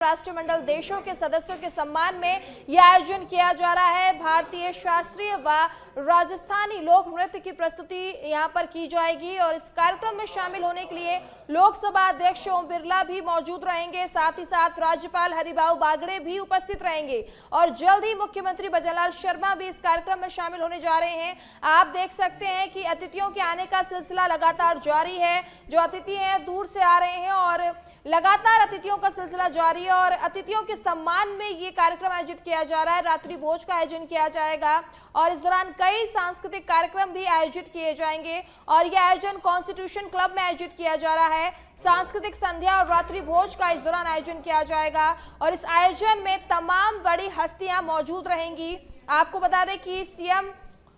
राष्ट्रमंडल देशों के सदस्यों के सम्मान में यह आयोजन किया जा रहा है। भारतीय शास्त्रीय व राजस्थानी लोक नृत्य की प्रस्तुति यहां पर की जाएगी और इस कार्यक्रम में शामिल होने के लिए लोकसभा अध्यक्ष ओम बिरला भी मौजूद रहेंगे। साथ ही साथ राज्यपाल हरिभाऊ बागड़े भी उपस्थित रहेंगे और जल्द ही मुख्यमंत्री भजनलाल शर्मा भी इस कार्यक्रम में शामिल होने जा रहे हैं। आप देख सकते हैं कि अतिथियों के आने का सिलसिला लगातार जारी है। जो अतिथि हैं दूर से आ रहे हैं और लगातार अतिथियों का सिलसिला जारी है और अतिथियों के सम्मान में ये कार्यक्रम आयोजित किया जा रहा है। रात्रि भोज का आयोजन किया जाएगा और इस दौरान कई सांस्कृतिक कार्यक्रम भी आयोजित किए जाएंगे और यह आयोजन कॉन्स्टिट्यूशन क्लब में आयोजित किया जा रहा है। सांस्कृतिक संध्या और रात्रि भोज का इस दौरान आयोजन किया जाएगा और इस आयोजन में तमाम बड़ी हस्तियां मौजूद रहेंगी। आपको बता दें कि सीएम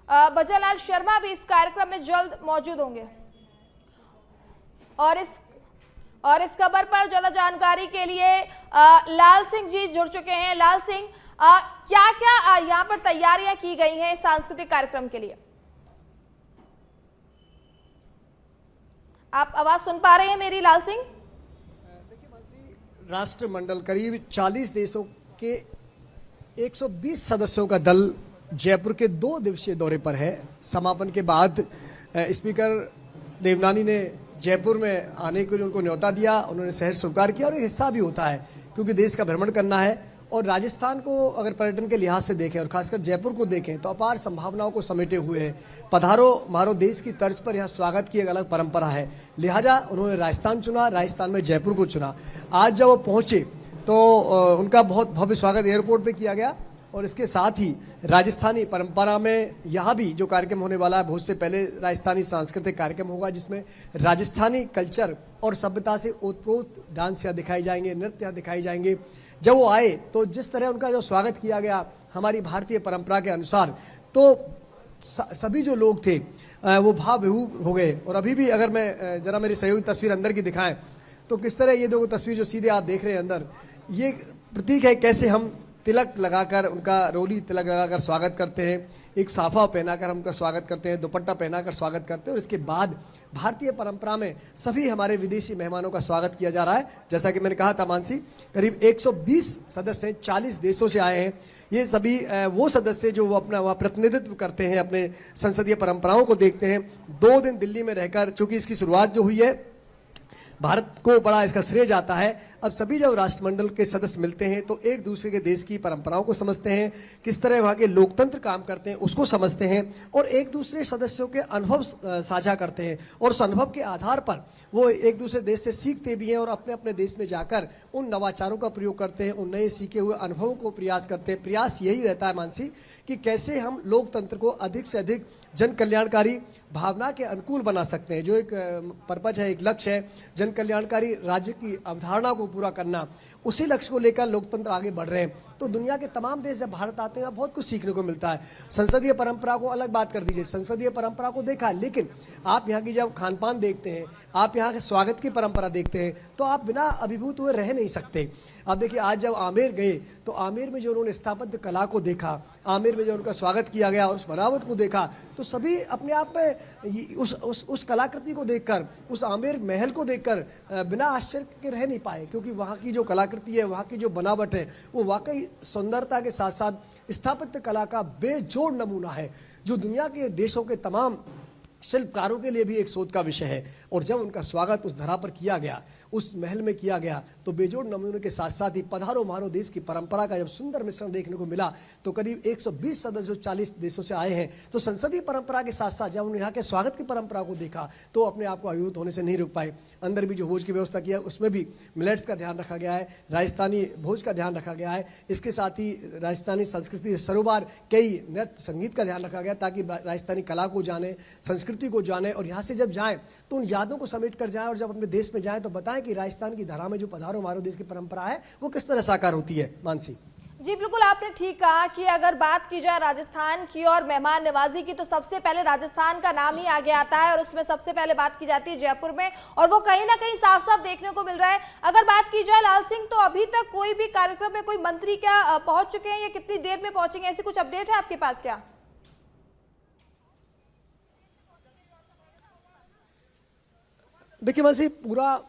भजनलाल शर्मा भी इस कार्यक्रम में जल्द मौजूद होंगे और इस खबर पर ज्यादा जानकारी के लिए लाल सिंह जी जुड़ चुके हैं। लाल सिंह, क्या क्या यहाँ पर तैयारियां की गई हैं सांस्कृतिक कार्यक्रम के लिए? आप आवाज सुन पा रहे हैं मेरी, लाल सिंह? देखिए मानसी, राष्ट्रमंडल करीब 40 देशों के 120 सदस्यों का दल जयपुर के 2 दिवसीय दौरे पर है। समापन के बाद स्पीकर देवनानी ने जयपुर में आने के लिए उनको न्योता दिया। उन्होंने शहर स्वीकार किया और एक हिस्सा भी होता है क्योंकि देश का भ्रमण करना है और राजस्थान को अगर पर्यटन के लिहाज से देखें और खासकर जयपुर को देखें तो अपार संभावनाओं को समेटे हुए है। पधारो मारो देश की तर्ज पर यह स्वागत की एक अलग परंपरा है, लिहाजा उन्होंने राजस्थान चुना, राजस्थान में जयपुर को चुना। आज जब वो पहुंचे तो उनका बहुत भव्य स्वागत एयरपोर्ट पर किया गया और इसके साथ ही राजस्थानी परंपरा में यहाँ भी जो कार्यक्रम होने वाला है, बहुत से पहले राजस्थानी सांस्कृतिक कार्यक्रम होगा जिसमें राजस्थानी कल्चर और सभ्यता से ओतप्रोत डांस यहाँ दिखाई जाएंगे, नृत्य यहाँ दिखाई जाएंगे। जब वो आए तो जिस तरह उनका जो स्वागत किया गया हमारी भारतीय परंपरा के अनुसार, तो सभी जो लोग थे वो भाव विभोर हो गए। और अभी भी अगर मैं जरा मेरी सहयोगी तस्वीर अंदर की दिखाएं तो किस तरह ये 2 तस्वीर जो सीधे आप देख रहे हैं अंदर, ये प्रतीक है कैसे हम तिलक लगाकर उनका रोली तिलक लगाकर स्वागत करते हैं, एक साफा पहनाकर हम उनका स्वागत करते हैं, दुपट्टा पहनाकर स्वागत करते हैं और इसके बाद भारतीय परंपरा में सभी हमारे विदेशी मेहमानों का स्वागत किया जा रहा है। जैसा कि मैंने कहा था मानसी, करीब 120 सदस्य 40 देशों से आए हैं। ये सभी वो सदस्य जो वो अपना वहाँ प्रतिनिधित्व करते हैं, अपने संसदीय परंपराओं को देखते हैं। 2 दिन दिल्ली में रहकर, चूंकि इसकी शुरुआत जो हुई है भारत को बड़ा इसका श्रेय जाता है। अब सभी जब राष्ट्रमंडल के सदस्य मिलते हैं तो एक दूसरे के देश की परंपराओं को समझते हैं, किस तरह वहाँ के लोकतंत्र काम करते हैं उसको समझते हैं और एक दूसरे सदस्यों के अनुभव साझा करते हैं और उस अनुभव के आधार पर वो एक दूसरे देश से सीखते भी हैं और अपने अपने देश में जाकर उन नवाचारों का प्रयोग करते हैं, उन नए सीखे हुए अनुभवों को प्रयास करते हैं। प्रयास यही रहता है मानसी कि कैसे हम लोकतंत्र को अधिक से अधिक जन कल्याणकारी भावना के अनुकूल बना सकते हैं। जो एक पर्पज है, एक लक्ष्य है, जन कल्याणकारी राज्य की अवधारणा को पूरा करना, उसी लक्ष्य को लेकर लोकतंत्र आगे बढ़ रहे हैं। तो दुनिया के तमाम देश जब भारत आते हैं बहुत कुछ सीखने को मिलता है। संसदीय परंपरा को अलग बात कर दीजिए, संसदीय परंपरा को देखा, लेकिन आप यहाँ की जब खान पान देखते हैं, आप यहाँ के स्वागत की परंपरा देखते हैं तो आप बिना अभिभूत हुए रह नहीं सकते। आप देखिए आज जब आमेर गए तो आमेर में जो उन्होंने स्थापत्य कला को देखा, आमेर में जो उनका स्वागत किया गया और उस बनावट को देखा, तो सभी अपने आप में उस कलाकृति को देखकर, उस आमेर महल को देखकर बिना आश्चर्य के रह नहीं पाए, क्योंकि वहाँ की जो कलाकृति है, वहाँ की जो बनावट है, वो वाकई सुंदरता के साथ साथ स्थापत्य कला का बेजोड़ नमूना है, जो दुनिया के देशों के तमाम शिल्पकारों के लिए भी एक शोध का विषय है। और जब उनका स्वागत उस धरा पर किया गया, उस महल में किया गया, तो बेजोड़ नमूने के साथ साथ ही पधारो मारो देश की परंपरा का जब सुंदर मिश्रण देखने को मिला, तो करीब 120 सदस्य जो 40 देशों से आए हैं, तो संसदीय परंपरा के साथ साथ जब उन्होंने यहाँ के स्वागत की परंपरा को देखा तो अपने आप को अभिभूत होने से नहीं रुक पाए। अंदर भी जो भोज की व्यवस्था किया उसमें भी मिलेट्स का ध्यान रखा गया है, राजस्थानी भोज का ध्यान रखा गया है। इसके साथ ही राजस्थानी संस्कृति सरोवर, कई नृत्य संगीत का ध्यान रखा गया ताकि राजस्थानी कला को जाने, संस्कृति को जाने और यहाँ से जब जाएं तो उन यादों को समेट कर जाएं और जब अपने देश में जाएं तो बताएं कि राजस्थान की धरा में जो पधारो मारो देश की परंपरा है वो किस तरह साकार होती है। मानसी जी बिल्कुल, आपने ठीक कहा कि अगर बात की जाए राजस्थान की और मेहमान नवाजी की तो सबसे पहले राजस्थान का नाम ही आगे आता है और उसमें सबसे पहले बात की जाती है जयपुर में, और वो कहीं ना कहीं साफ साफ देखने को मिल रहा है। अगर बात की जाए लाल सिंह, तो अभी तक कोई भी कार्यक्रम में कोई मंत्री क्या पहुंच चुके हैं या कितनी देर में पहुंचेंगे, ऐसी कुछ अपडेट है आपके पास क्या? देखिए मानसी, पूरा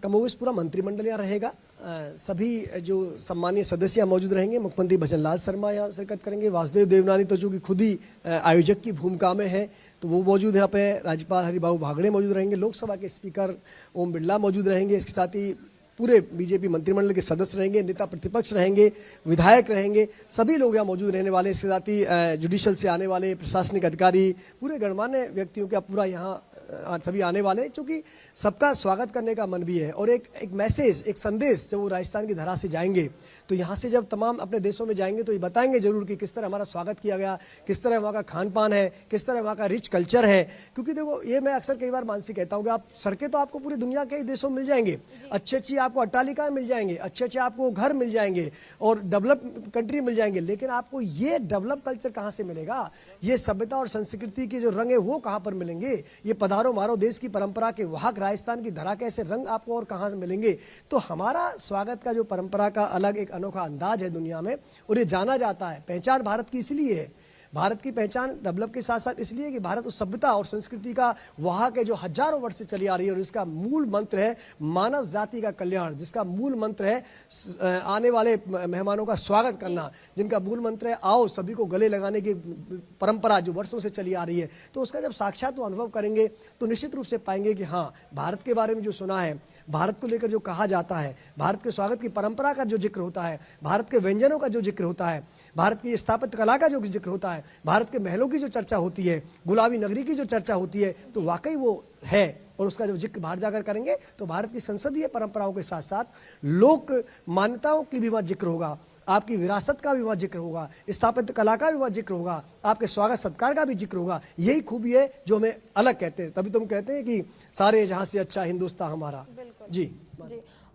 कमोवेश पूरा मंत्रिमंडल यहाँ रहेगा। सभी जो सम्मानीय सदस्य यहाँ मौजूद रहेंगे। मुख्यमंत्री भजनलाल शर्मा यहाँ शिरकत करेंगे। वासुदेव देवनानी तो जो कि खुद ही आयोजक की भूमिका में है तो वो मौजूद यहाँ पे। राज्यपाल हरिबाबू बागड़े मौजूद रहेंगे। लोकसभा के स्पीकर ओम बिरला मौजूद रहेंगे। इसके साथ ही पूरे बीजेपी मंत्रिमंडल के सदस्य रहेंगे, नेता प्रतिपक्ष रहेंगे, विधायक रहेंगे, सभी लोग यहाँ मौजूद रहने वाले। इसके साथ ही जुडिशल से आने वाले प्रशासनिक अधिकारी, पूरे गणमान्य व्यक्तियों का पूरा यहाँ सभी आने वाले हैं, क्योंकि सबका स्वागत करने का मन भी है। और एक मैसेज, एक संदेश, जब वो राजस्थान की धरा से जाएंगे तो यहाँ से जब तमाम अपने देशों में जाएंगे तो ये बताएंगे जरूर कि किस तरह हमारा स्वागत किया गया, किस तरह वहाँ का खान पान है, किस तरह वहाँ का रिच कल्चर है। क्योंकि देखो, ये मैं अक्सर कई बार मानसी कहता हूँ कि आप सड़कें तो आपको पूरी दुनिया के देशों में मिल जाएंगे, अच्छी आपको अट्टालिकाएं मिल जाएंगे, अच्छे आपको घर मिल जाएंगे और डेवलप कंट्री मिल जाएंगे, लेकिन आपको ये डेवलप कल्चर कहाँ से मिलेगा? ये सभ्यता और संस्कृति के जो रंग है वो कहाँ पर मिलेंगे? ये पधारो मारो देश की परंपरा के वाहक राजस्थान की धरा के ऐसे रंग आपको और कहाँ से मिलेंगे? तो हमारा स्वागत का जो परंपरा का अलग एक अनोखा अंदाज है दुनिया में, और ये जाना जाता है। पहचान भारत की इसलिए है, भारत की पहचान डेवलप के साथ साथ इसलिए कि भारत उस सभ्यता और संस्कृति का वाहक है जो हजारों वर्ष से चली आ रही है, और इसका मूल मंत्र है मानव जाति का कल्याण, जिसका मूल मंत्र है आने वाले मेहमानों का स्वागत करना, जिनका मूल मंत्र है आओ सभी को गले लगाने की परंपरा जो वर्षों से चली आ रही है। तो उसका जब साक्षात अनुभव करेंगे तो निश्चित रूप से पाएंगे कि हाँ, भारत के बारे में जो सुना है, भारत को लेकर जो कहा जाता है, भारत के स्वागत की परंपरा का जो जिक्र होता है, भारत के व्यंजनों का जो जिक्र होता है, भारत की स्थापत्य कला का जो जिक्र होता है, भारत के महलों की जो चर्चा होती है, गुलाबी नगरी की जो चर्चा होती है, तो वाकई वो है। और उसका जब जिक्र बाहर जाकर करेंगे तो भारत की संसदीय परंपराओं के साथ साथ लोक मान्यताओं की भी वहाँ जिक्र होगा, आपकी विरासत का भी वहाँ जिक्र होगा, स्थापत्य कला का भी वहाँ जिक्र होगा, आपके स्वागत सत्कार का भी जिक्र होगा। यही खूबी है जो हमें अलग कहते हैं। तभी तुम कहते हैं कि सारे जहां से अच्छा हिंदुस्तान हमारा। बिल्कुल जी जी।